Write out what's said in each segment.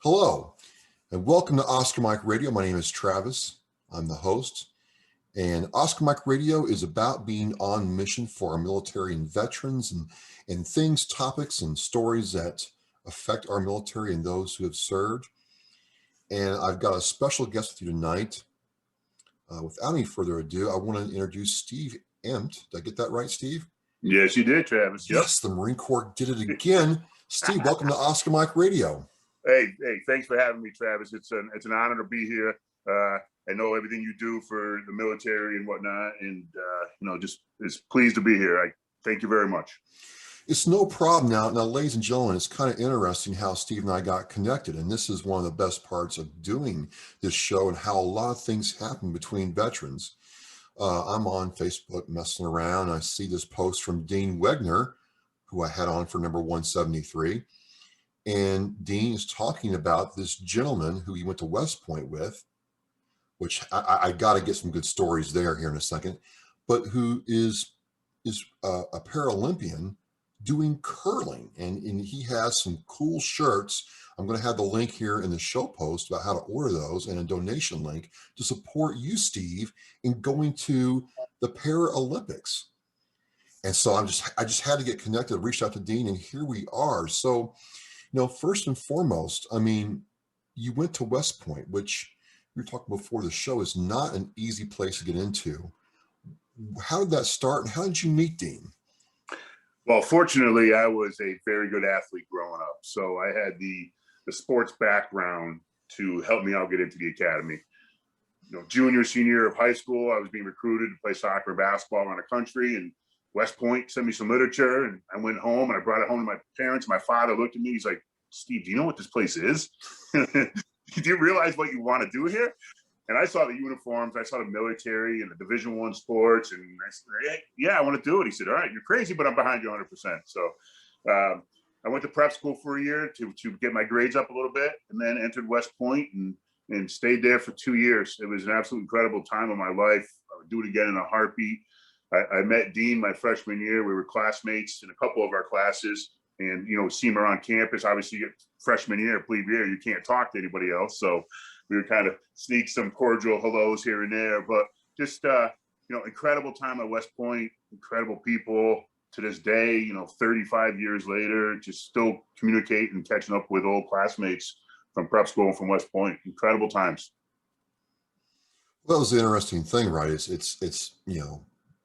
Hello, and welcome to Oscar Mike Radio. My name is Travis. I'm the host, and Oscar Mike Radio is about being on mission for our military and veterans and things, topics, and stories that affect our military and those who have served. And I've got a special guest with you tonight. Without any further ado, I want to introduce Steve Empt. Did I get that right, Steve? Yes, you did, Travis. Yep. Yes, the Marine Corps did it again. Steve, welcome to Oscar Mike Radio. Hey, thanks for having me, Travis. It's an honor to be here. I know everything you do for the military and whatnot, and just is pleased to be here. I thank you very much. It's no problem. Now, ladies and gentlemen, it's kind of interesting how Steve and I got connected, and this is one of the best parts of doing this show and how a lot of things happen between veterans. I'm on Facebook messing around. I see this post from Dean Wegner, who I had on for number 173. And Dean is talking about this gentleman who he went to West Point with, which I got to get some good stories there here in a second, but who is a Paralympian doing curling. And he has some cool shirts. I'm going to have the link here in the show post about how to order those and a donation link to support you, Steve, in going to the Paralympics. And so I just had to get connected, reached out to Dean, and here we are. So, first and foremost, I mean, you went to West Point, which we were talking before the show is not an easy place to get into. How did that start, and how did you meet Dean? Well, fortunately, I was a very good athlete growing up, so I had the sports background to help me out get into the academy. Junior, senior year of high school, I was being recruited to play soccer and basketball around the country, and West Point sent me some literature, and I went home and I brought it home to my parents. My father looked at me. He's like, "Steve, do you know what this place is? Do you realize what you want to do here?" And I saw the uniforms. I saw the military and the Division I sports. And I said, "Hey, yeah, I want to do it." He said, "All right, you're crazy, but I'm behind you 100%. So I went to prep school for a year to get my grades up a little bit, and then entered West Point and stayed there for 2 years. It was an absolutely incredible time of my life. I would do it again in a heartbeat. I met Dean my freshman year. We were classmates in a couple of our classes, and see him around campus. Obviously, freshman year, plebe year, you can't talk to anybody else, so we would kind of sneak some cordial hellos here and there. But just incredible time at West Point, incredible people. To this day, 35 years later, just still communicate and catching up with old classmates from prep school and from West Point. Incredible times. Well, it's the interesting thing, right? It's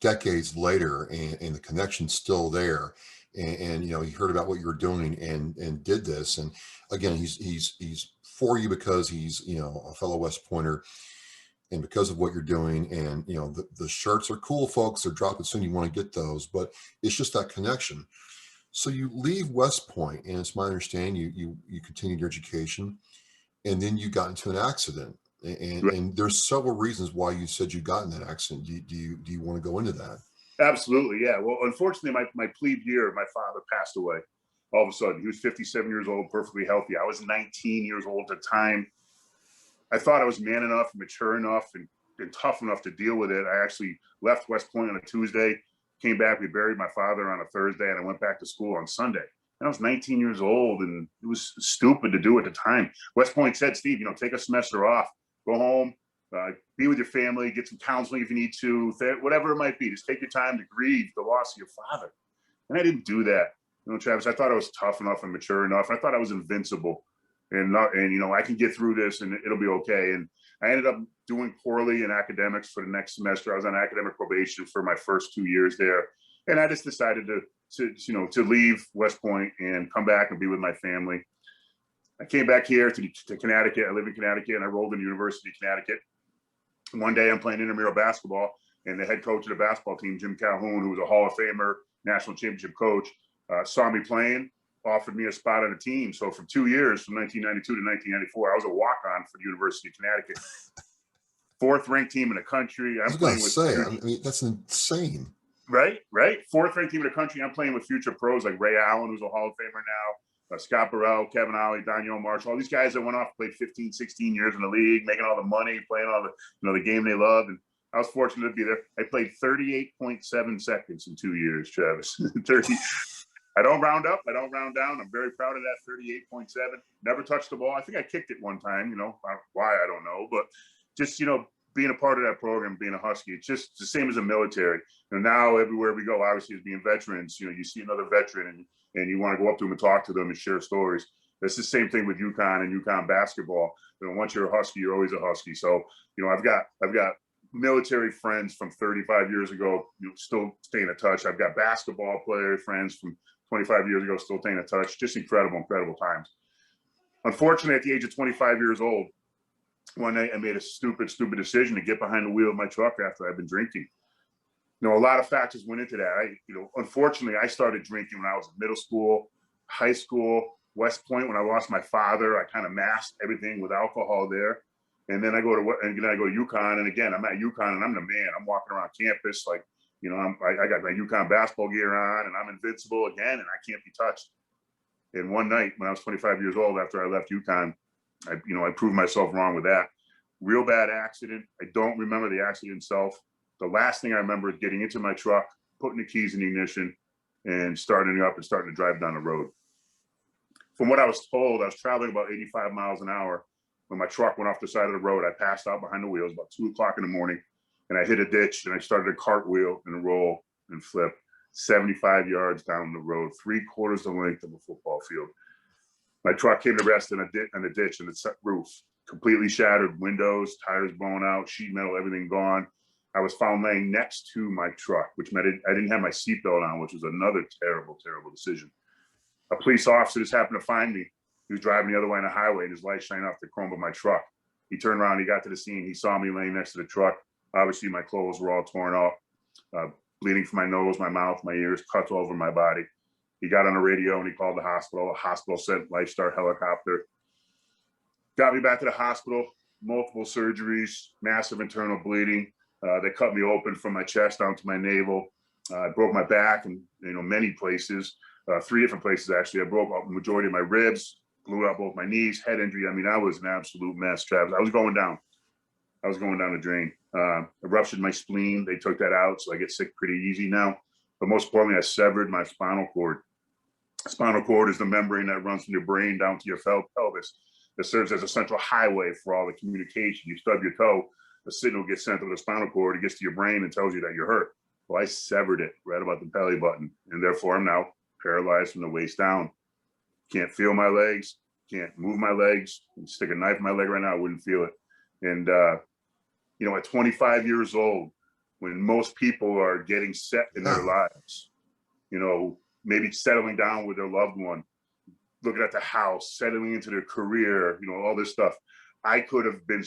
decades later, and the connection's still there. And he heard about what you were doing and did this. And again, he's for you because he's a fellow West Pointer, and because of what you're doing. And the shirts are cool, folks. They're dropping soon. You want to get those, but it's just that connection. So you leave West Point, and it's my understanding you continued your education, and then you got into an accident. And there's several reasons why you said you got in that accident. Do you want to go into that? Absolutely, yeah. Well, unfortunately, my plebe year, my father passed away. All of a sudden, he was 57 years old, perfectly healthy. I was 19 years old at the time. I thought I was man enough, mature enough, and tough enough to deal with it. I actually left West Point on a Tuesday, came back. We buried my father on a Thursday, and I went back to school on Sunday. And I was 19 years old, and it was stupid to do at the time. West Point said, "Steve, take a semester off. Go home, be with your family, get some counseling if you need to, whatever it might be. Just take your time to grieve the loss of your father." And I didn't do that. Travis, I thought I was tough enough and mature enough. I thought I was invincible. And I can get through this and it'll be okay. And I ended up doing poorly in academics for the next semester. I was on academic probation for my first 2 years there. And I just decided to leave West Point and come back and be with my family. I came back here to Connecticut. I live in Connecticut, and I rolled in the University of Connecticut. One day I'm playing intramural basketball, and the head coach of the basketball team, Jim Calhoun, who was a Hall of Famer, national championship coach, saw me playing, offered me a spot on the team. So for 2 years, from 1992 to 1994, I was a walk-on for the University of Connecticut. Fourth ranked team in the country. I was going to say, I mean, that's insane. Right. Fourth ranked team in the country. I'm playing with future pros like Ray Allen, who's a Hall of Famer now. Scott Burrell, Kevin Ollie, Daniel Marshall, all these guys that went off, played 15, 16 years in the league, making all the money, playing all the the game they loved. And I was fortunate to be there. I played 38.7 seconds in 2 years, Travis. I don't round up. I don't round down. I'm very proud of that 38.7. Never touched the ball. I think I kicked it one time, you know, why, I don't know. But just, you know, being a part of that program, being a Husky, it's just the same as a military. And now everywhere we go, obviously, as being veterans, you know, you see another veteran and you want to go up to them and talk to them and share stories. It's the same thing with UConn and UConn basketball. You know, once you're a Husky, you're always a Husky. So, you know, I've got military friends from 35 years ago, you know, still staying in touch. I've got basketball player friends from 25 years ago, still staying in touch. Just incredible times. Unfortunately, at the age of 25 years old, one night I made a stupid decision to get behind the wheel of my truck after I'd been drinking. You know, a lot of factors went into that. Unfortunately, I started drinking when I was in middle school, high school, West Point. When I lost my father, I kind of masked everything with alcohol there. And then I go to UConn, and again, I'm at UConn, and I'm the man. I'm walking around campus like, you know, I got my UConn basketball gear on, and I'm invincible again, and I can't be touched. And one night when I was 25 years old, after I left UConn, I proved myself wrong with that. Real bad accident. I don't remember the accident itself. The last thing I remember is getting into my truck, putting the keys in the ignition, and starting up and starting to drive down the road. From what I was told, I was traveling about 85 miles an hour. When my truck went off the side of the road, I passed out behind the wheels about 2 o'clock in the morning, and I hit a ditch, and I started a cartwheel and a roll and flip 75 yards down the road, 3/4 the length of a football field. My truck came to rest in a ditch, and the roof completely shattered, windows, tires blown out, sheet metal, everything gone. I was found laying next to my truck, which meant I didn't have my seatbelt on, which was another terrible decision. A police officer just happened to find me. He was driving the other way on the highway, and his light shined off the chrome of my truck. He turned around, he got to the scene, he saw me laying next to the truck. Obviously, my clothes were all torn off, bleeding from my nose, my mouth, my ears, cuts all over my body. He got on the radio and he called the hospital. The hospital sent Lifestar helicopter. Got me back to the hospital, multiple surgeries, massive internal bleeding. They cut me open from my chest down to my navel. I broke my back in many places, 3 different places actually. I broke up the majority of my ribs, blew out both my knees, head injury. I mean, I was an absolute mess, Travis. I was going down the drain. I ruptured my spleen. They took that out, so I get sick pretty easy now. But most importantly, I severed my spinal cord. Spinal cord is the membrane that runs from your brain down to your pelvis. It serves as a central highway for all the communication. You stub your toe, the signal gets sent to the spinal cord, it gets to your brain and tells you that you're hurt. Well, I severed it right about the belly button, and therefore I'm now paralyzed from the waist down. Can't feel my legs, can't move my legs. You stick a knife in my leg right now, I wouldn't feel it. And, at 25 years old, when most people are getting set in their lives, maybe settling down with their loved one, looking at the house, settling into their career, all this stuff. I could have done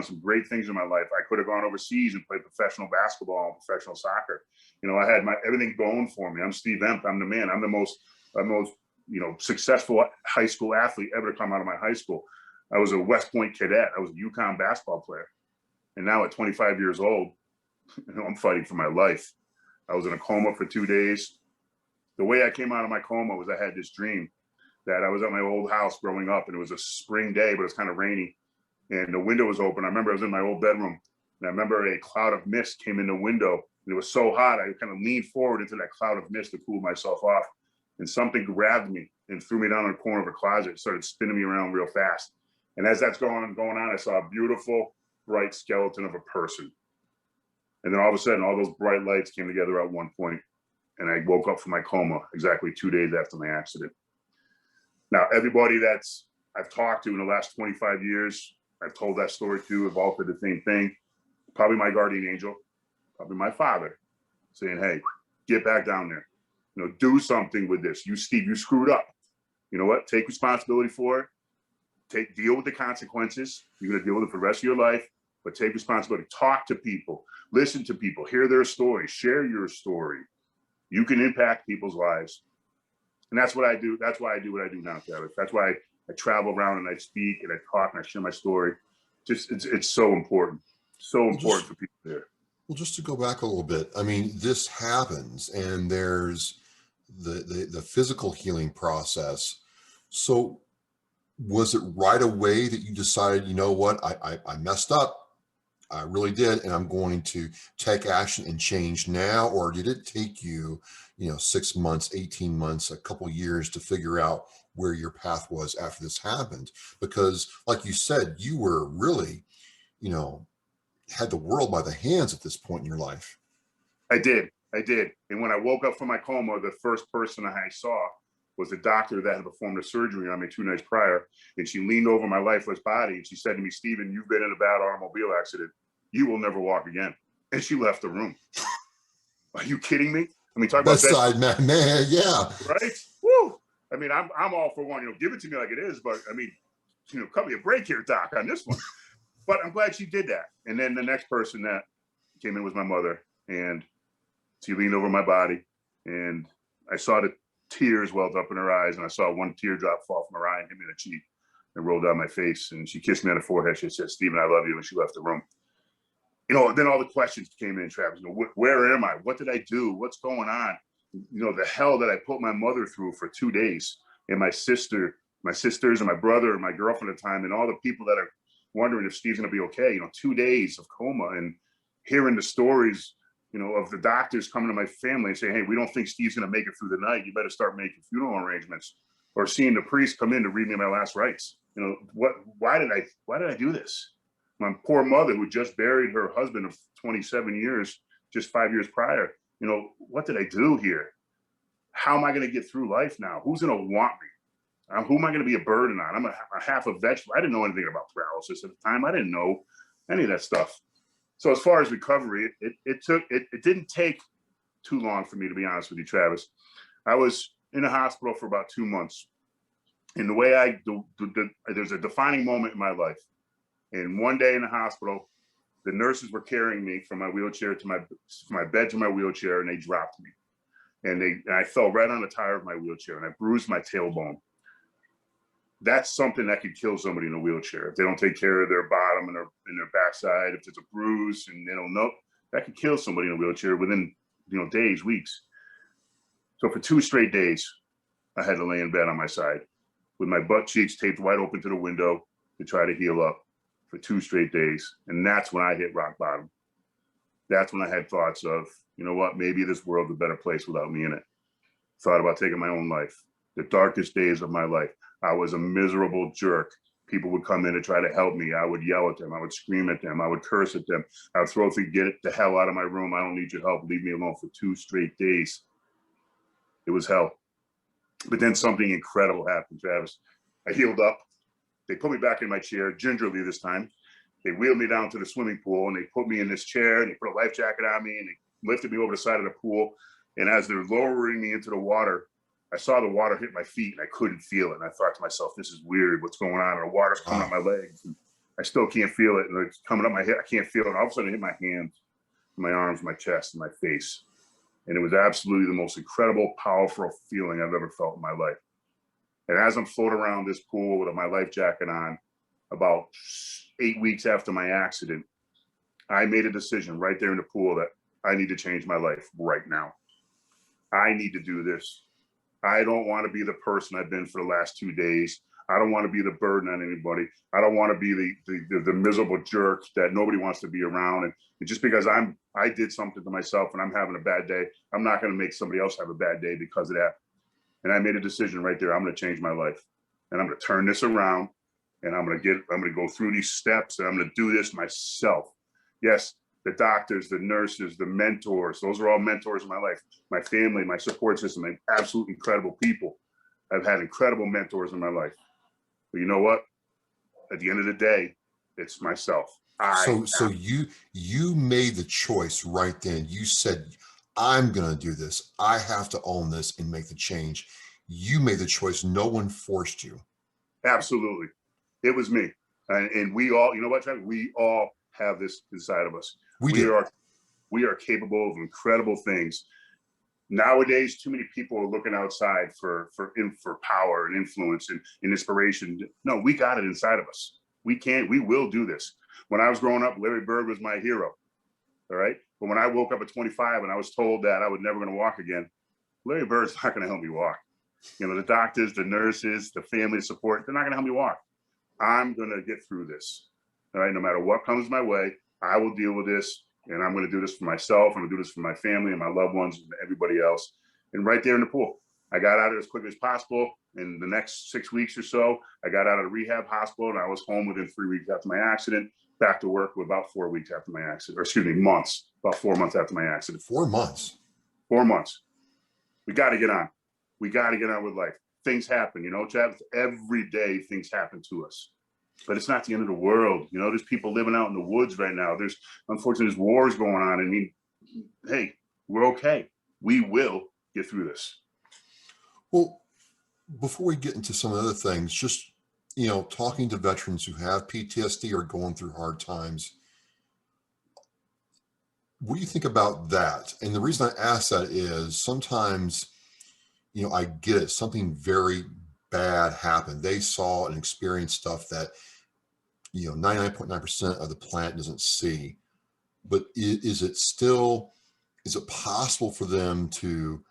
some great things in my life. I could have gone overseas and played professional basketball and professional soccer. I had everything going for me. I'm Steve Emp. I'm the man. I'm the most successful high school athlete ever to come out of my high school. I was a West Point cadet. I was a UConn basketball player. And now at 25 years old, I'm fighting for my life. I was in a coma for 2 days. The way I came out of my coma was I had this dream that I was at my old house growing up, and it was a spring day, but it was kind of rainy, and the window was open. I remember I was in my old bedroom, and I remember a cloud of mist came in the window, and it was so hot, I kind of leaned forward into that cloud of mist to cool myself off, and something grabbed me and threw me down in the corner of a closet, started spinning me around real fast. And as that's going on, I saw a beautiful, bright skeleton of a person. And then all of a sudden, all those bright lights came together at one point, and I woke up from my coma exactly 2 days after my accident. Now, everybody I've talked to in the last 25 years, I've told that story to, have all said the same thing. Probably my guardian angel, probably my father, saying, hey, get back down there. Do something with this. You, Steve, you screwed up. You know what? Take responsibility for it. Deal with the consequences. You're going to deal with it for the rest of your life, but take responsibility. Talk to people. Listen to people. Hear their stories. Share your story. You can impact people's lives. And that's what I do. That's why I do what I do now, Travis. That's why I travel around and I speak and I talk and I share my story. It's so important. So important for people there. Well, just to go back a little bit, I mean, this happens and there's the physical healing process. So was it right away that you decided, you know what, I messed up. I really did, and I'm going to take action and change now? Or did it take you, 6 months, 18 months, a couple years to figure out where your path was after this happened? Because, like you said, you were really, you know, had the world by the hands at this point in your life. I did. I did. And when I woke up from my coma, the first person I saw was the doctor that had performed the surgery on me 2 nights prior. And she leaned over my lifeless body and she said to me, "Stephen, you've been in a bad automobile accident. You will never walk again." And she left the room. Are you kidding me? I mean, talk about Bedside man, yeah. right? Woo! I mean, I'm all for one. Give it to me like it is. But I mean, cut me a break here, doc, on this one. But I'm glad she did that. And then the next person that came in was my mother, and she leaned over my body, and I saw the tears welled up in her eyes, and I saw one teardrop fall from her eye and hit me in the cheek and roll down my face. And she kissed me on the forehead. She said, "Stephen, I love you," and she left the room. Then all the questions came in, Travis. Where am I? What did I do? What's going on? The hell that I put my mother through for 2 days, and my sisters and my brother and my girlfriend at the time, and all the people that are wondering if Steve's going to be okay. 2 days of coma, and hearing the stories, of the doctors coming to my family and saying, "Hey, we don't think Steve's going to make it through the night. You better start making funeral arrangements." Or seeing the priest come in to read me my last rites. Why did I do this? My poor mother, who just buried her husband of 27 years, just 5 years prior. What did I do here? How am I going to get through life now? Who's going to want me? Who am I going to be a burden on? I'm a half a vegetable. I didn't know anything about paralysis at the time. I didn't know any of that stuff. So as far as recovery, it didn't take too long for me, to be honest with you, Travis. I was in a hospital for about 2 months. And the way there's a defining moment in my life. And one day in the hospital, the nurses were carrying me from my wheelchair to my bed to my wheelchair, and they dropped me. And I fell right on the tire of my wheelchair, and I bruised my tailbone. That's something that could kill somebody in a wheelchair if they don't take care of their bottom and their backside. If it's a bruise and they don't know, that could kill somebody in a wheelchair within days, weeks. So for 2 straight days, I had to lay in bed on my side with my butt cheeks taped wide open to the window to try to heal up for 2 straight days. And that's when I hit rock bottom. That's when I had thoughts of, maybe this world's a better place without me in it. Thought about taking my own life. The darkest days of my life. I was a miserable jerk. People would come in to try to help me. I would yell at them. I would scream at them. I would curse at them. I would throw things, "Get the hell out of my room. I don't need your help. Leave me alone," for 2 straight days. It was hell. But then something incredible happened, Travis. I healed up. They put me back in my chair, gingerly this time. They wheeled me down to the swimming pool, and they put me in this chair, and they put a life jacket on me, and they lifted me over the side of the pool. And as they're lowering me into the water, I saw the water hit my feet, and I couldn't feel it. And I thought to myself, "This is weird. What's going on?" And the water's coming up my legs, and I still can't feel it. And it's coming up my head. I can't feel it. And all of a sudden, it hit my hands, my arms, my chest, and my face. And it was absolutely the most incredible, powerful feeling I've ever felt in my life. And as I'm floating around this pool with my life jacket on, about 8 weeks after my accident, I made a decision right there in the pool that I need to change my life right now. I need to do this. I don't want to be the person I've been for the last 2 days. I don't want to be the burden on anybody. I don't want to be the miserable jerk that nobody wants to be around. And just because I did something to myself and I'm having a bad day, I'm not going to make somebody else have a bad day because of that. And I made a decision right there. I'm going to change my life, and I'm going to turn this around, and I'm going to go through these steps, and I'm going to do this myself. Yes, the doctors, the nurses, the mentors, those are all mentors in my life. My family, my support system, and absolute incredible people. I've had incredible mentors in my life. But you know what? At the end of the day, it's myself. So you made the choice right then. You said, "I'm going to do this. I have to own this and make the change." You made the choice. No one forced you. Absolutely. It was me. And we all, you know what, Chuck? We all have this inside of us. We are capable of incredible things. Nowadays, too many people are looking outside for power and influence and inspiration. No, we got it inside of us. We will do this. When I was growing up, Larry Bird was my hero. All right. But when I woke up at 25 and I was told that I was never going to walk again, Larry Bird's not going to help me walk. The doctors, the nurses, the family support, they're not going to help me walk. I'm going to get through this. All right. No matter what comes my way, I will deal with this, and I'm going to do this for myself. I'm going to do this for my family and my loved ones and everybody else. And right there in the pool, I got out of it as quickly as possible. In the next 6 weeks or so, I got out of the rehab hospital, and I was home within 3 weeks after my accident, back to work with about 4 weeks after my accident, or excuse me, months, about 4 months after my accident. 4 months. 4 months. We got to get on. We got to get on with life. Things happen, you know, Travis. Every day things happen to us, but it's not the end of the world. You know, there's people living out in the woods right now. Unfortunately, there's wars going on. I mean, hey, we're okay. We will get through this. Well, before we get into some other things, just, you know, talking to veterans who have PTSD or going through hard times, what do you think about that? And the reason I ask that is sometimes, you know, I get it. Something very bad happened. They saw and experienced stuff that, you know, 99.9% of the planet doesn't see. But is it possible for them to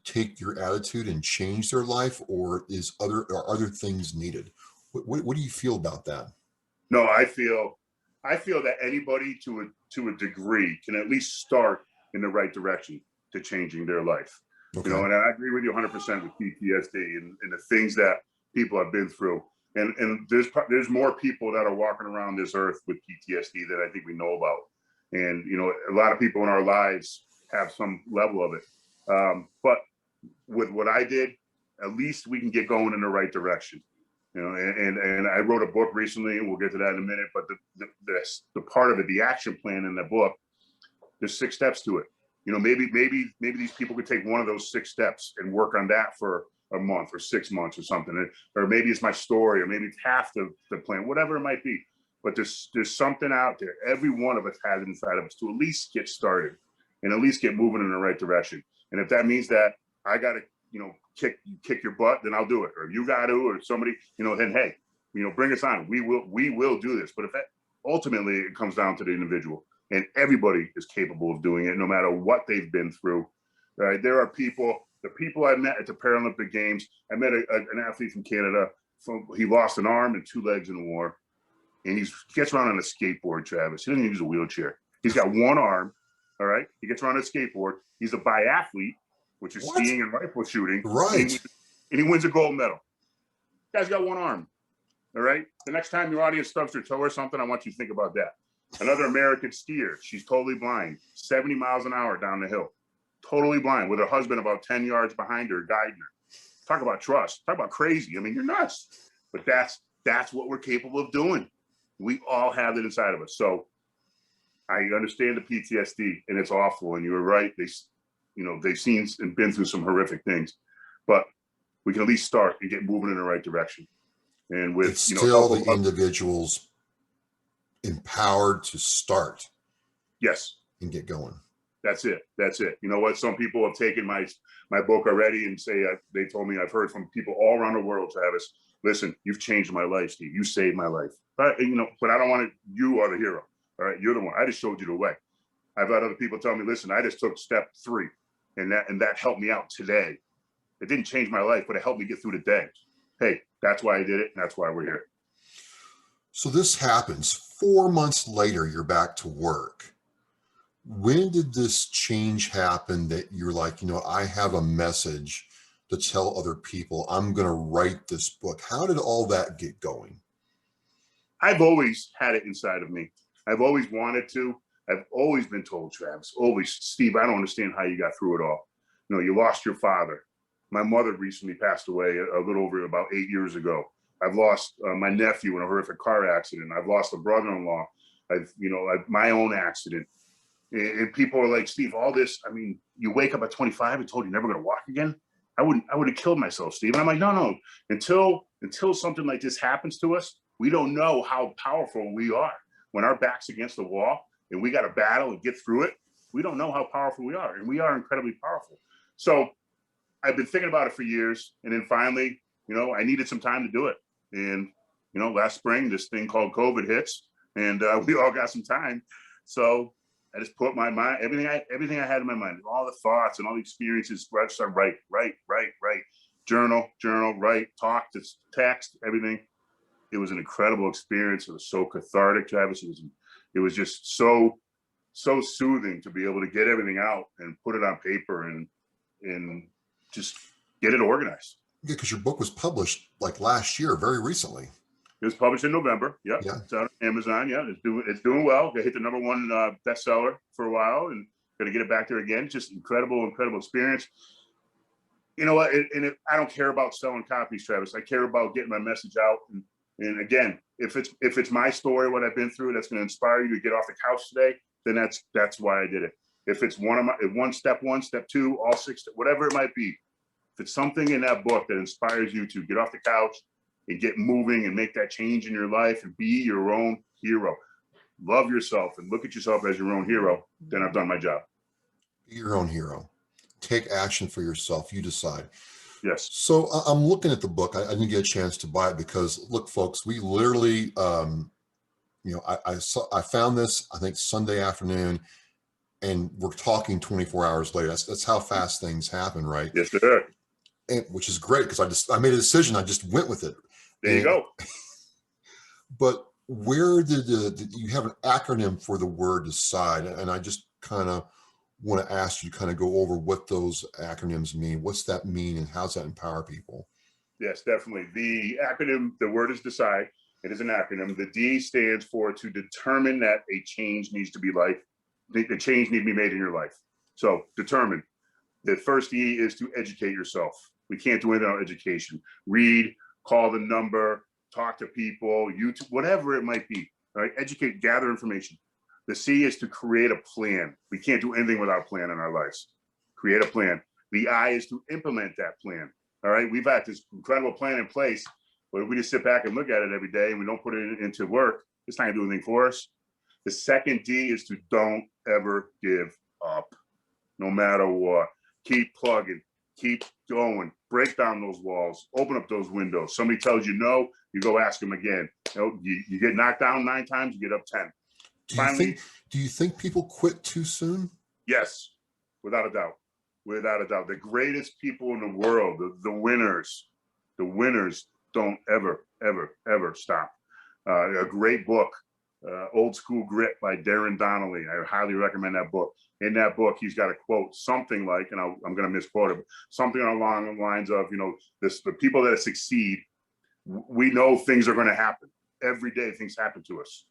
take your attitude and change their life, or are other things needed? What do you feel about that? No, I feel that anybody to a degree can at least start in the right direction to changing their life. Okay. You know, and I agree with you 100% with PTSD and the things that people have been through. And there's more people that are walking around this earth with PTSD that I think we know about. And, you know, a lot of people in our lives have some level of it. But with what I did, at least we can get going in the right direction. You know, and I wrote a book recently, and we'll get to that in a minute. But the part of it, the action plan in the book, there's 6 steps to it. You know, maybe these people could take one of those 6 steps and work on that for a month or 6 months or something. Or maybe it's my story, or maybe it's half the plan, whatever it might be. But there's something out there. Every one of us has it inside of us to at least get started and at least get moving in the right direction. And if that means that I got to, you know, kick your butt, then I'll do it. Or you got to, or somebody, you know, then hey, you know, bring us on. We will do this. But if that ultimately it comes down to the individual, and everybody is capable of doing it, no matter what they've been through. Right? There are people. The people I met at the Paralympic Games. I met an athlete from Canada. He lost an arm and 2 legs in the war, and he gets around on a skateboard. Travis, he doesn't use a wheelchair. He's got 1 arm. All right, he gets around a skateboard. He's a biathlete, which is skiing and rifle shooting. Right. And he wins a gold medal. Guy's got 1 arm. All right. The next time your audience stubs their toe or something, I want you to think about that. Another American skier. She's totally blind, 70 miles an hour down the hill, totally blind, with her husband about 10 yards behind her, guiding her. Talk about trust. Talk about crazy. I mean, you're nuts. But that's what we're capable of doing. We all have it inside of us. So I understand the PTSD, and it's awful. And you were right. They've seen and been through some horrific things, but we can at least start and get moving in the right direction. And with, It's you know, still the individuals empowered to start. Yes. And get going. That's it. You know what? Some people have taken my book already and say, they told me, I've heard from people all around the world, Travis, listen, you've changed my life, Steve. You saved my life. But, you know, but I don't want to, you are the hero. All right. You're the one. I just showed you the way. I've had other people tell me, listen, I just took step 3 and that helped me out today. It didn't change my life, but it helped me get through the day. Hey, that's why I did it. And that's why we're here. So this happens 4 months later, you're back to work. When did this change happen that you're like, you know, I have a message to tell other people, I'm going to write this book? How did all that get going? I've always had it inside of me. I've always wanted to. I've always been told, Travis, always, Steve, I don't understand how you got through it all. You know, you lost your father. My mother recently passed away a little over about 8 years ago. I've lost my nephew in a horrific car accident. I've lost a brother-in-law. I've my own accident. And people are like, Steve, all this, I mean, you wake up at 25 and told you're never going to walk again. I would have killed myself, Steve. And I'm like, no. Until something like this happens to us, we don't know how powerful we are. When our back's against the wall and we got to battle and get through it, we don't know how powerful we are. And we are incredibly powerful. So I've been thinking about it for years. And then finally, you know, I needed some time to do it. And, you know, last spring, this thing called COVID hits, and we all got some time. So I just put my mind, everything I had in my mind, all the thoughts and all the experiences, I started write, journal, write, talk, text, everything. It was an incredible experience. It was so cathartic, Travis. It it was just so soothing to be able to get everything out and put it on paper and just get it organized. Yeah, because your book was published like last year, very recently. It was published in November. Yep. Yeah. It's on Amazon. Yeah. It's doing well. They hit the #1 bestseller for a while and going to get it back there again. Just incredible experience. You know what? I don't care about selling copies, Travis. I care about getting my message out. And again, if it's my story, what I've been through, that's going to inspire you to get off the couch today, then that's why I did it. If it's step one, step two, all 6, whatever it might be, if it's something in that book that inspires you to get off the couch and get moving and make that change in your life and be your own hero, love yourself and look at yourself as your own hero, then I've done my job. Be your own hero. Take action for yourself. You decide. Yes. So I'm looking at the book. I didn't get a chance to buy it because, look, folks, we literally, I found this, I think, Sunday afternoon, and we're talking 24 hours later. That's how fast things happen, right? Yes, sir. And, which is great because I made a decision. I just went with it. There you go. But where did you have an acronym for the word decide? And I just kind of want to ask you to kind of go over what those acronyms mean. What's that mean and how does that empower people? Yes, definitely. The acronym, the word is decide. It is an acronym. The D stands for to determine that a change needs to be the change need to be made in your life. So determine. The first E is to educate yourself. We can't do anything without education. Read, call the number, talk to people, YouTube, whatever it might be. All right, educate, gather information. The C is to create a plan. We can't do anything without a plan in our lives. Create a plan. The I is to implement that plan. All right, we've had this incredible plan in place, but if we just sit back and look at it every day and we don't put it into work, it's not gonna do anything for us. The second D is to don't ever give up, no matter what. Keep plugging, keep going, break down those walls, open up those windows. Somebody tells you no, you go ask them again. You get knocked down 9 times, you get up 10. Do you think people quit too soon? Yes, without a doubt. Without a doubt. The greatest people in the world, the winners don't ever, ever, ever stop. A great book, Old School Grit by Darren Donnelly. I highly recommend that book. In that book, he's got a quote, something like, and I'm going to misquote it, but something along the lines of, the people that succeed, we know things are going to happen. Every day things happen to us.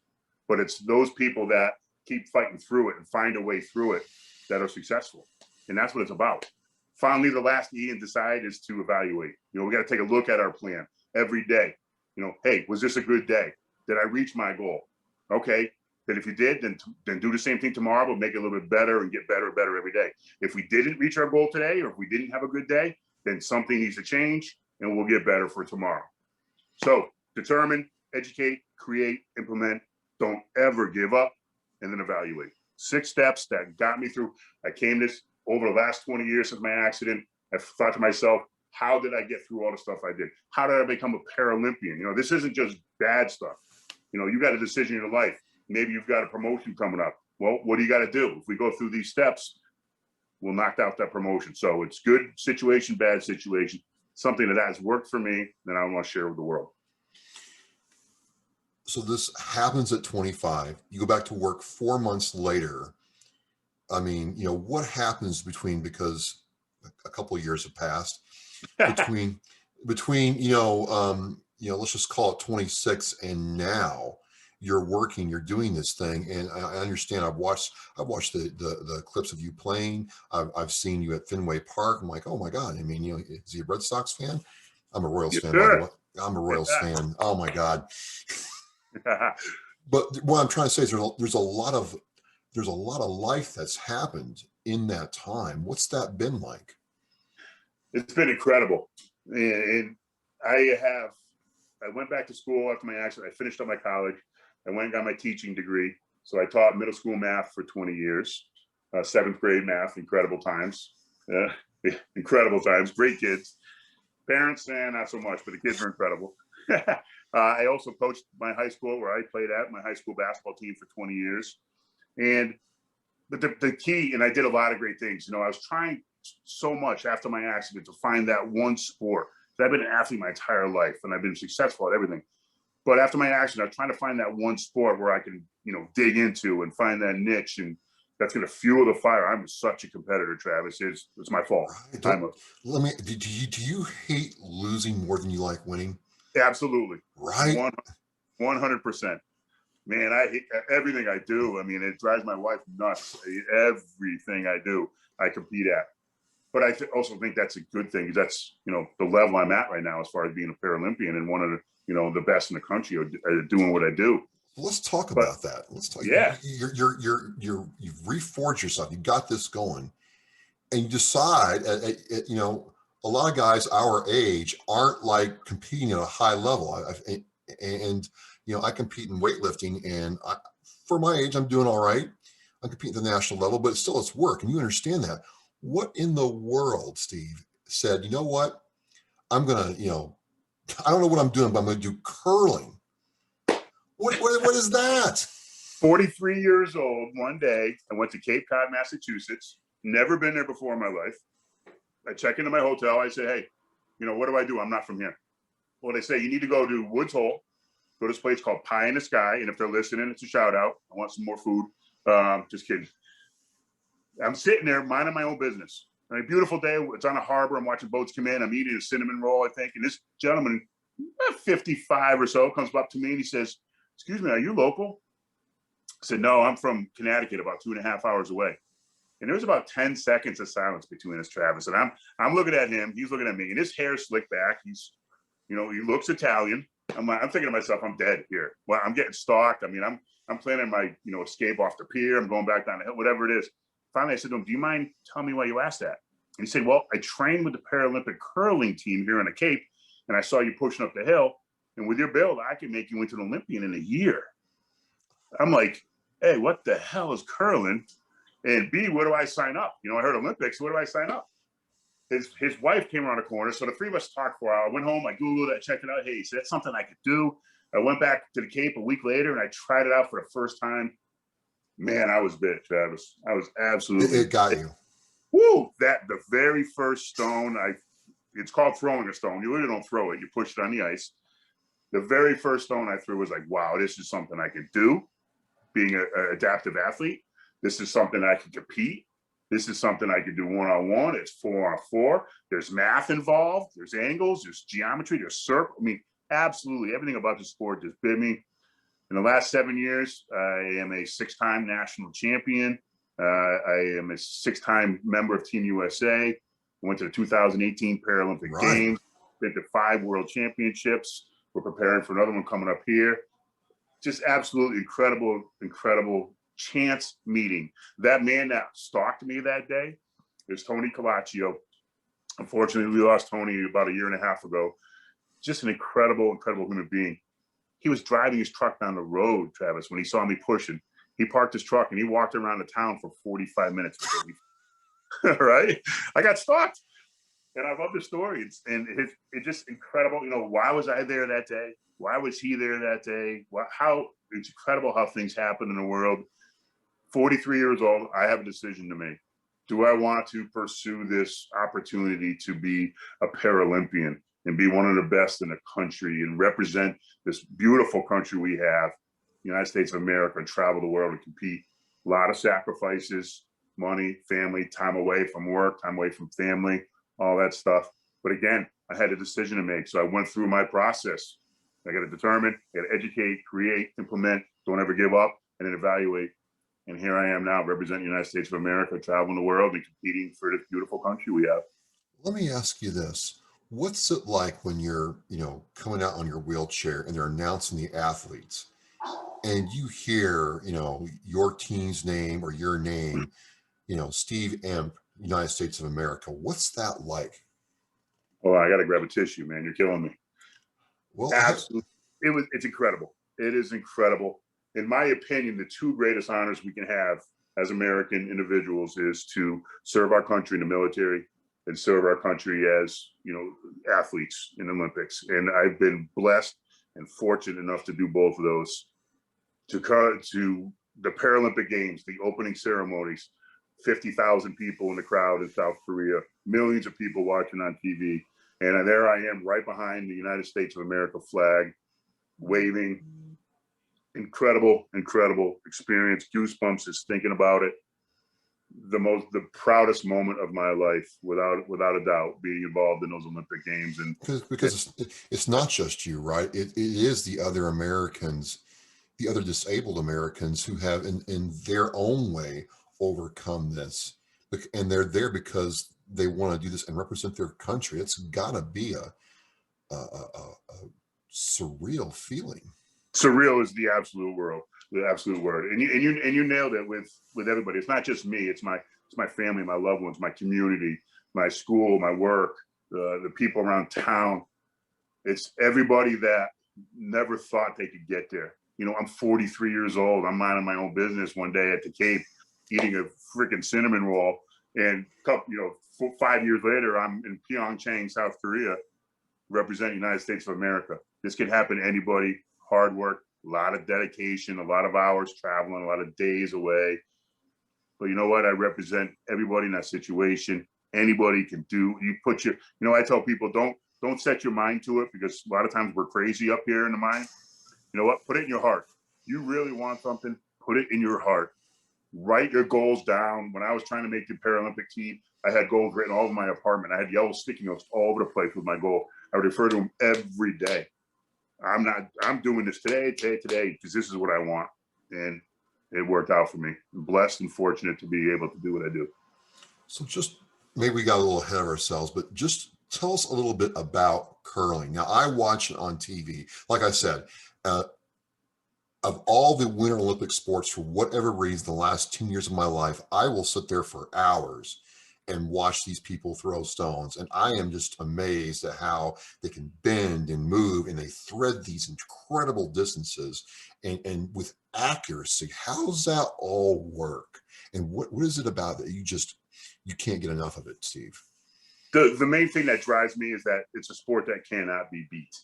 But it's those people that keep fighting through it and find a way through it that are successful. And that's what it's about. Finally, the last E in decide is to evaluate. We got to take a look at our plan every day. Hey, was this a good day? Did I reach my goal? Okay. Then if you did, then do the same thing tomorrow, but make it a little bit better and get better and better every day. If we didn't reach our goal today, or if we didn't have a good day, then something needs to change and we'll get better for tomorrow. So determine, educate, create, implement, don't ever give up, and then evaluate. 6 steps that got me through. I came this over the last 20 years since my accident. I thought to myself, how did I get through all the stuff I did? How did I become a Paralympian? This isn't just bad stuff. You got a decision in your life. Maybe you've got a promotion coming up. Well, what do you got to do? If we go through these steps, we'll knock out that promotion. So it's good situation, bad situation, something that has worked for me that I want to share with the world. So this happens at 25. You go back to work 4 months later. I mean, what happens because a couple of years have passed between let's just call it 26 and now you're working, you're doing this thing. And I understand I've watched the clips of you playing. I've seen you at Fenway Park. I'm like, oh my God. I mean, is he a Red Sox fan? I'm a Royals fan, by the way. I'm a Royals fan. Oh my God. But what I'm trying to say is there's a lot of life that's happened in that time. What's that been like? It's been incredible. And I went back to school after my accident. I finished up my college. I went and got my teaching degree. So I taught middle school math for 20 years, 7th grade math, incredible times. Incredible times, great kids. Parents, not so much, but the kids are incredible. I also coached my high school where I played at, my high school basketball team for 20 years. But the key, and I did a lot of great things. I was trying so much after my accident to find that one sport. I've been an athlete my entire life and I've been successful at everything. But after my accident, I was trying to find that one sport where I can dig into and find that niche, and that's going to fuel the fire. I'm such a competitor, Travis. It's my fault. Right. Do you hate losing more than you like winning? Absolutely. Right. 100%. Man, I hate everything I do. I mean, it drives my wife nuts. Everything I do, I compete at. But I also think that's a good thing, because that's, the level I'm at right now as far as being a Paralympian and one of the best in the country at doing what I do. Let's talk But about that. Let's talk. yeah, You've reforged yourself. You got this going, and you decide. A lot of guys our age aren't like competing at a high level. I compete in weightlifting, and for my age, I'm doing all right. I'm competing at the national level, but it's work, and you understand that. What in the world, Steve, said, you know what? I'm gonna, I don't know what I'm doing, but I'm gonna do curling. What is that? 43 years old, one day, I went to Cape Cod, Massachusetts. Never been there before in my life. I check into my hotel. I say, hey, what do I do? I'm not from here. Well, they say, you need to go to Woods Hole, go to this place called Pie in the Sky. And if they're listening, it's a shout out. I want some more food. Just kidding. I'm sitting there minding my own business. A beautiful day. It's on a harbor. I'm watching boats come in. I'm eating a cinnamon roll, I think. And this gentleman, 55 or so, comes up to me and he says, excuse me, are you local? I said, no, I'm from Connecticut, about 2.5 hours away. And there was about 10 seconds of silence between us, Travis. And I'm looking at him. He's looking at me. And his hair's slicked back. He's, he looks Italian. I'm thinking to myself, I'm dead here. Well, I'm getting stalked. I mean, I'm planning my, escape off the pier. I'm going back down the hill, whatever it is. Finally, I said to him, do you mind telling me why you asked that? And he said, well, I trained with the Paralympic Curling Team here in the Cape, and I saw you pushing up the hill. And with your build, I can make you into an Olympian in a year. I'm like, hey, what the hell is curling? And B, where do I sign up? I heard Olympics. Where do I sign up? His wife came around the corner. So the three of us talked for a while. I went home. I Googled it. I checked it out. Hey, so that's something I could do. I went back to the Cape a week later, and I tried it out for the first time. Man, I was bit, Travis. I was absolutely. It got you. Woo! The very first stone, it's called throwing a stone. You really don't throw it. You push it on the ice. The very first stone I threw was like, wow, this is something I could do. Being an adaptive athlete, this is something I can compete. This is something I could do one-on-one. It's 4-on-4. There's math involved. There's angles. There's geometry. There's circle. I mean, absolutely everything about the sport just bit me. In the last 7 years, I am a 6-time national champion. I am a 6-time member of Team USA. I went to the 2018 Paralympic Games. Been to 5 World Championships. We're preparing for another one coming up here. Just absolutely incredible chance meeting. That man that stalked me that day is Tony Calaccio. Unfortunately, we lost Tony about 1.5 years ago. Just an incredible human being. He was driving his truck down the road, Travis, when he saw me pushing. He parked his truck and he walked around the town for 45 minutes. Right? I got stalked. And I love the story. It's just incredible. Why was I there that day? Why was he there that day? It's incredible how things happen in the world. 43 years old, I have a decision to make. Do I want to pursue this opportunity to be a Paralympian and be one of the best in the country and represent this beautiful country we have, the United States of America, and travel the world and compete? A lot of sacrifices, money, family, time away from work, time away from family, all that stuff. But again, I had a decision to make. So I went through my process. I got to determine, I got to educate, create, implement, don't ever give up, and then evaluate. And here I am now representing the United States of America, traveling the world and competing for this beautiful country we have. Let me ask you this. What's it like when you're, coming out on your wheelchair and they're announcing the athletes and you hear, your team's name or your name, Steve Emp, United States of America. What's that like? Oh, I got to grab a tissue, man. You're killing me. Well, absolutely. It's incredible. It is incredible. In my opinion, the 2 greatest honors we can have as American individuals is to serve our country in the military and serve our country as, athletes in the Olympics. And I've been blessed and fortunate enough to do both of those. To the Paralympic Games, the opening ceremonies, 50,000 people in the crowd in South Korea, millions of people watching on TV. And there I am right behind the United States of America flag, waving. incredible experience. Goosebumps just thinking about it. The proudest moment of my life, without a doubt, being involved in those Olympic Games. And because it's not just you, right? It is the other Americans, the other disabled Americans who have in their own way overcome this, and they're there because they want to do this and represent their country. It's gotta be a surreal feeling. Surreal is the absolute word. And you nailed it with everybody. It's not just me. It's my family, my loved ones, my community, my school, my work, the people around town. It's everybody that never thought they could get there. You know, I'm 43 years old. I'm minding my own business one day at the Cape, eating a freaking cinnamon roll, and 5 years later, I'm in Pyeongchang, South Korea, representing the United States of America. This can happen to anybody. Hard work, a lot of dedication, a lot of hours traveling, a lot of days away. But you know what? I represent everybody in that situation. Anybody can do. I tell people, don't set your mind to it, because a lot of times we're crazy up here in the mind. You know what? Put it in your heart. You really want something, put it in your heart. Write your goals down. When I was trying to make the Paralympic team, I had goals written all over my apartment. I had yellow sticky notes all over the place with my goal. I would refer to them every day. I'm doing this today, because this is what I want. And it worked out for me. I'm blessed and fortunate to be able to do what I do. So just maybe we got a little ahead of ourselves, but just tell us a little bit about curling. Now, I watch it on TV. Like I said, of all the Winter Olympic sports, for whatever reason, the last 10 years of my life, I will sit there for hours and watch these people throw stones. And I am just amazed at how they can bend and move, and they thread these incredible distances and with accuracy. How does that all work? And what is it about that you can't get enough of it, Steve? The main thing that drives me is that it's a sport that cannot be beat.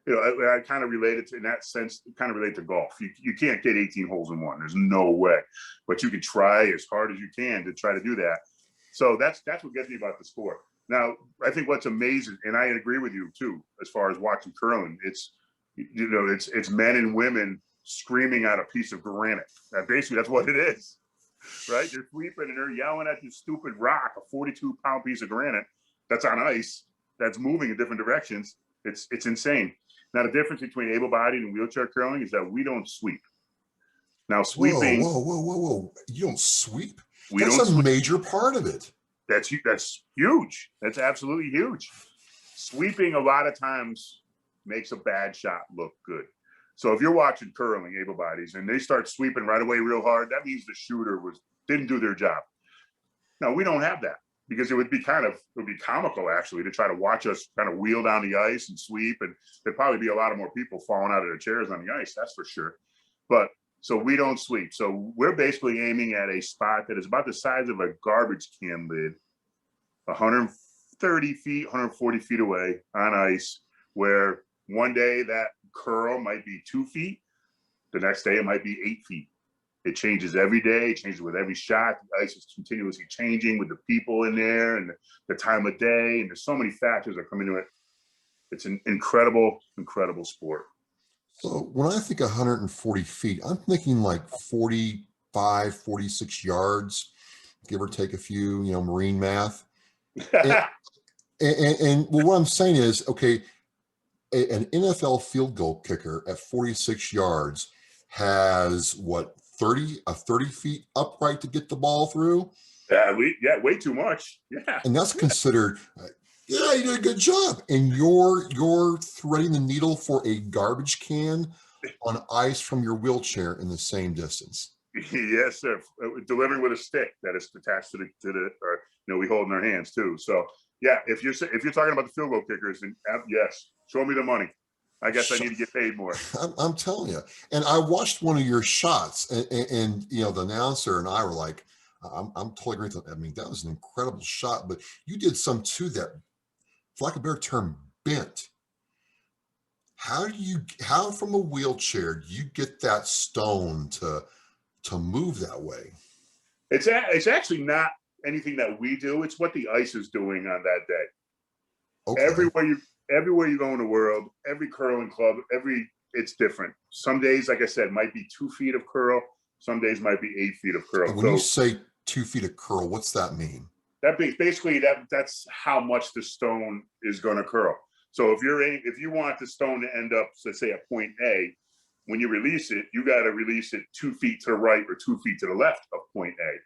You know, I kind of relate it to, in that sense, kind of relate to golf. You can't get 18 holes in one. There's no way. But you can try as hard as you can to try to do that. So that's what gets me about the sport. Now, I think what's amazing, and I agree with you too, as far as watching curling, it's men and women screaming at a piece of granite. Basically, that's what it is, right? They're sweeping and they're yelling at this stupid rock, a 42-pound piece of granite that's on ice, that's moving in different directions. It's insane. Now, the difference between able-bodied and wheelchair curling is that we don't sweep. Now, sweeping. Whoa. You don't sweep? We That's don't a sweep. major part of it. That's huge. That's absolutely huge. Sweeping a lot of times makes a bad shot look good. So if you're watching curling, able bodies, and they start sweeping right away real hard, that means the shooter didn't do their job. Now, we don't have that, because it would be comical actually to try to watch us kind of wheel down the ice and sweep, and there'd probably be a lot of more people falling out of their chairs on the ice, that's for sure. But so we don't sweep. So we're basically aiming at a spot that is about the size of a garbage can lid, 130 feet, 140 feet away on ice, where one day that curl might be 2 feet, the next day it might be 8 feet. It changes every day, it changes with every shot. The ice is continuously changing with the people in there and the time of day, and there's so many factors that come into it. It's an incredible sport. So when I think 140 feet, I'm thinking like 45, 46 yards, give or take a few, marine math. And well, what I'm saying is, okay, an NFL field goal kicker at 46 yards has what, 30 feet upright to get the ball through? Way too much. Yeah. And that's considered, you did a good job. And you're threading the needle for a garbage can on ice from your wheelchair in the same distance. Yes, sir. Delivering with a stick that is attached to the we hold in our hands too. So yeah, if you're talking about the field goal kickers, then yes, show me the money. I guess I need to get paid more. I'm telling you. And I watched one of your shots, and the announcer and I were like, I'm totally agreeing. I mean, that was an incredible shot, but you did some too that, for lack of a better term, bent. How from a wheelchair do you get that stone to move that way? It's actually not anything that we do. It's what the ice is doing on that day. Okay. Everywhere you go in the world, every curling club, every it's different. Some days, like I said, might be 2 feet of curl. Some days might be 8 feet of curl. And when you say 2 feet of curl, what's that mean? That basically that's how much the stone is going to curl. So if you want the stone to end up, let's say at point A, when you release it, you got to release it 2 feet to the right or 2 feet to the left of point A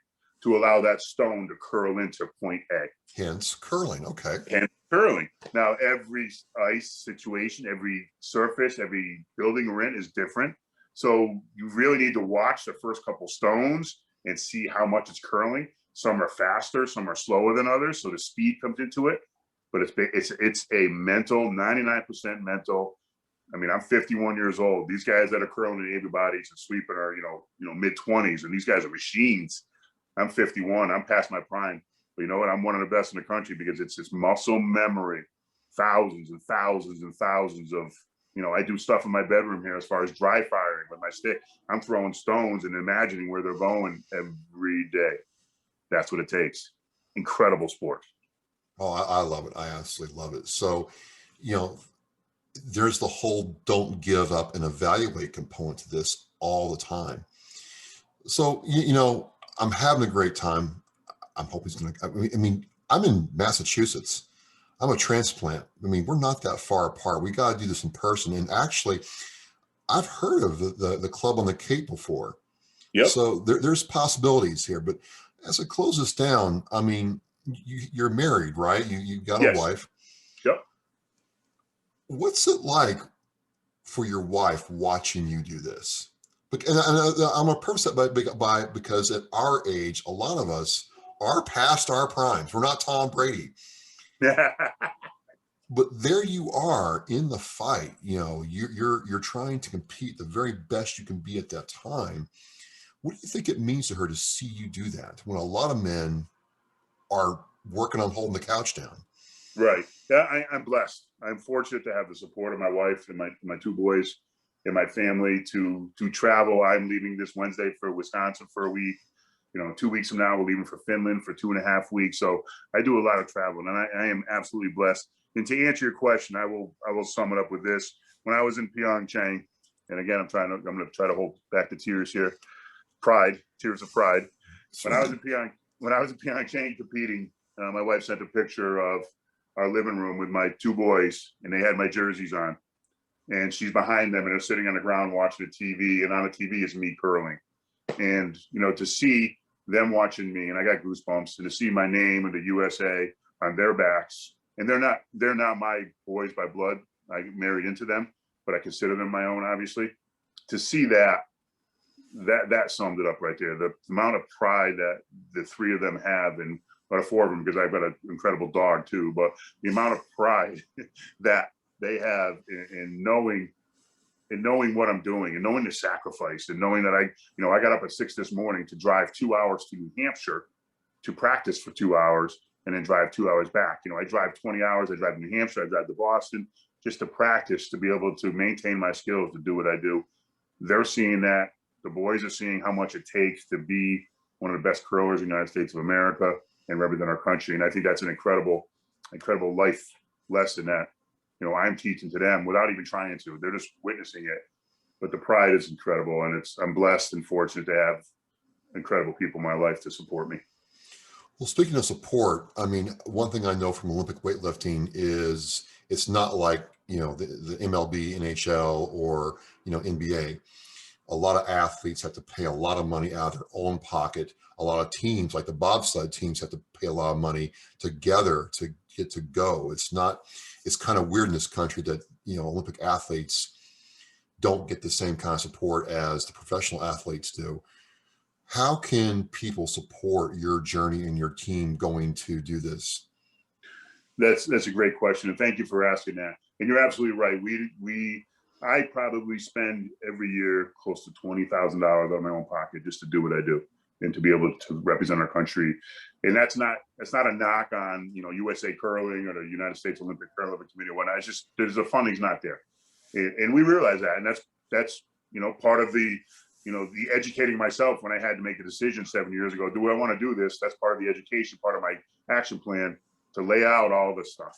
to allow that stone to curl into point A. Hence curling. Okay. And curling. Now, every ice situation, every surface, every building we're in is different. So you really need to watch the first couple stones and see how much it's curling. Some are faster, some are slower than others, so the speed comes into it. But it's a mental, 99% mental. I mean, I'm 51 years old. These guys that are curling in able bodies and sweeping are, mid-20s, and these guys are machines. I'm 51. I'm past my prime. But you know what? I'm one of the best in the country because it's muscle memory, thousands and thousands and thousands of, I do stuff in my bedroom here as far as dry firing with my stick. I'm throwing stones and imagining where they're going every day. That's what it takes. Incredible sport. Oh, I love it. I absolutely love it. So, there's the whole don't give up and evaluate component to this all the time. So, I'm having a great time. I'm hoping it's going to, I'm in Massachusetts. I'm a transplant. We're not that far apart. We got to do this in person. And actually, I've heard of the club on the Cape before. Yep. So there's possibilities here. But as it closes down, you're married, right? You've got a wife. Yep. What's it like for your wife watching you do this? And I'm going to preface that because at our age, a lot of us are past our primes. We're not Tom Brady. But there you are in the fight. You're trying to compete the very best you can be at that time. What do you think it means to her to see you do that when a lot of men are working on holding the couch down? Right. Yeah, I'm blessed. I'm fortunate to have the support of my wife and my 2 boys and my family to travel. I'm leaving this Wednesday for Wisconsin for a week. 2 weeks from now, we're leaving for Finland for 2.5 weeks. So I do a lot of traveling, and I am absolutely blessed. And to answer your question, I will sum it up with this. When I was in Pyeongchang, and again, I'm going to try to hold back the tears here. Tears of pride. When I was in Pyeongchang competing, my wife sent a picture of our living room with my 2 boys, and they had my jerseys on. And she's behind them, and they're sitting on the ground watching the TV, and on the TV is me curling. And, to see them watching me, and I got goosebumps, and to see my name and the USA on their backs, and they're not my boys by blood. I married into them, but I consider them my own, obviously. To see that summed it up right there. The amount of pride that the 3 of them have, and or 4 of them, because I've got an incredible dog too, but the amount of pride that they have in knowing what I'm doing, and knowing the sacrifice, and knowing that I got up at 6 this morning to drive 2 hours to New Hampshire to practice for 2 hours and then drive 2 hours back. I drive 20 hours, I drive to New Hampshire, I drive to Boston just to practice, to be able to maintain my skills, to do what I do. They're seeing that. The boys are seeing how much it takes to be one of the best curlers in the United States of America and represent our country. And I think that's an incredible life lesson that, I'm teaching to them without even trying to. They're just witnessing it. But the pride is incredible. And I'm blessed and fortunate to have incredible people in my life to support me. Well, speaking of support, one thing I know from Olympic weightlifting is it's not like, the MLB, NHL, or, NBA. A lot of athletes have to pay a lot of money out of their own pocket. A lot of teams, like the bobsled teams, have to pay a lot of money together to get to go. It's kind of weird in this country that, Olympic athletes don't get the same kind of support as the professional athletes do. How can people support your journey and your team going to do this? That's a great question, and thank you for asking that. And you're absolutely right. I probably spend every year close to $20,000 out of my own pocket just to do what I do and to be able to represent our country. And that's not a knock on USA Curling or the United States Olympic Paralympic Committee or whatnot. It's just the funding's not there, and we realize that, and that's part of the the educating myself when I had to make a decision 7 years ago. Do I want to do this? That's part of the education, part of my action plan, to lay out all this stuff.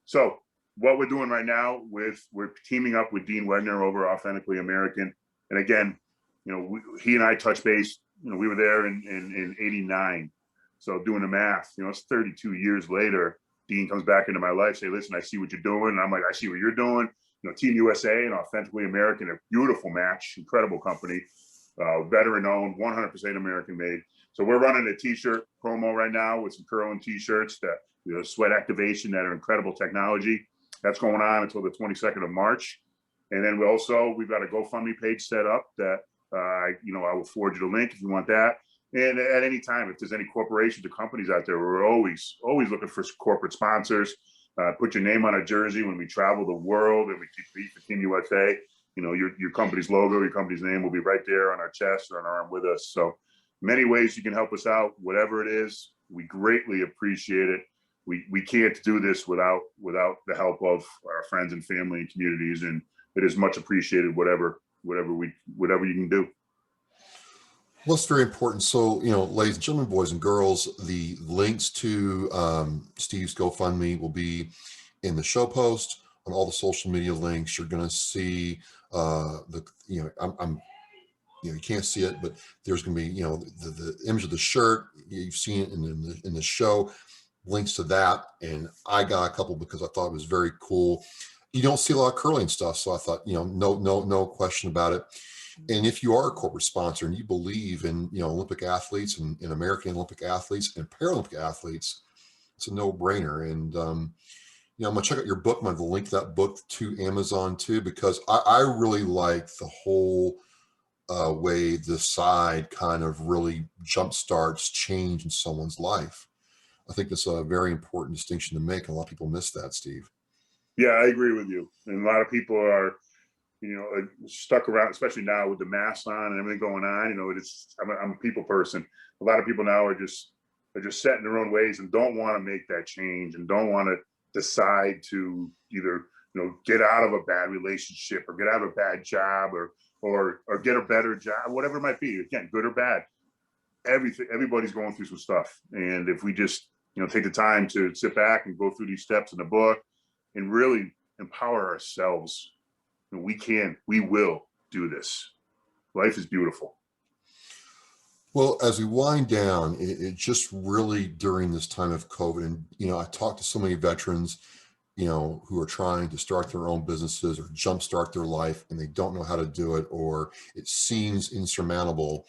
So what we're doing right now we're teaming up with Dean Wegner over Authentically American. And again, you know, he and I touched base, you know, we were there in 89. So doing the math, you know, it's 32 years later, Dean comes back into my life, say, listen, I see what you're doing. And I'm like, I see what you're doing. You know, Team USA and Authentically American, a beautiful match, incredible company, veteran owned, 100% American made. So we're running a t-shirt promo right now with some curling t-shirts that, you know, sweat activation, that are incredible technology. That's going on until the 22nd of March. And then we've got a GoFundMe page set up that, you know, I will forward you the link if you want that. And at any time, if there's any corporations or companies out there, we're always looking for corporate sponsors. Put your name on a jersey when we travel the world and we compete for Team USA. You know, your company's logo, your company's name will be right there on our chest or on our arm with us. So many ways you can help us out, whatever it is. We greatly appreciate it. We can't do this without the help of our friends and family and communities, and it is much appreciated. Whatever you can do. Well, it's very important. So, you know, ladies and gentlemen, boys and girls, the links to Steve's GoFundMe will be in the show post, on all the social media links. You're going to see you know, you can't see it, but there's going to be, you know, the image of the shirt. You've seen it in the show, links to that. And I got a couple because I thought it was very cool. You don't see a lot of curling stuff. So I thought, you know, no question about it. And if you are a corporate sponsor and you believe in, you know, Olympic athletes and American Olympic athletes and Paralympic athletes, it's a no-brainer. And, you know, I'm going to check out your book. I'm going to link that book to Amazon too, because I really like the whole way the side kind of really jumpstarts change in someone's life. I think that's a very important distinction to make. And a lot of people miss that, Steve. Yeah, I agree with you. And a lot of people are, you know, stuck around, especially now with the masks on and everything going on. You know, I'm a people person. A lot of people now are just set in their own ways and don't want to make that change and don't want to decide to either, you know, get out of a bad relationship or get out of a bad job or get a better job, whatever it might be. Again, good or bad. Everybody's going through some stuff. And if we just, you know, take the time to sit back and go through these steps in the book and really empower ourselves, we will do this. Life is beautiful. Well, as we wind down, it just really during this time of COVID, and, you know, I talked to so many veterans, you know, who are trying to start their own businesses or jumpstart their life and they don't know how to do it, or it seems insurmountable.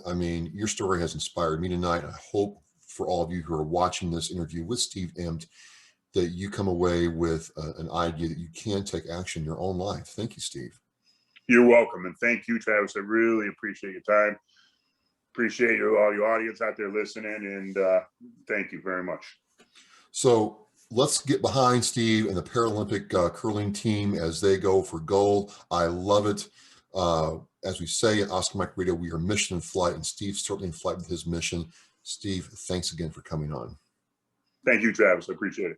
I mean, your story has inspired me tonight. I hope for all of you who are watching this interview with Steve Empt that you come away with an idea that you can take action in your own life. Thank you, Steve. You're welcome. And thank you, Travis. I really appreciate your time. Appreciate all your audience out there listening. And thank you very much. So let's get behind Steve and the Paralympic curling team as they go for gold. I love it. As we say at Oscar Mike Radio, we are mission in flight, and Steve's certainly in flight with his mission. Steve, thanks again for coming on. Thank you, Travis. I appreciate it.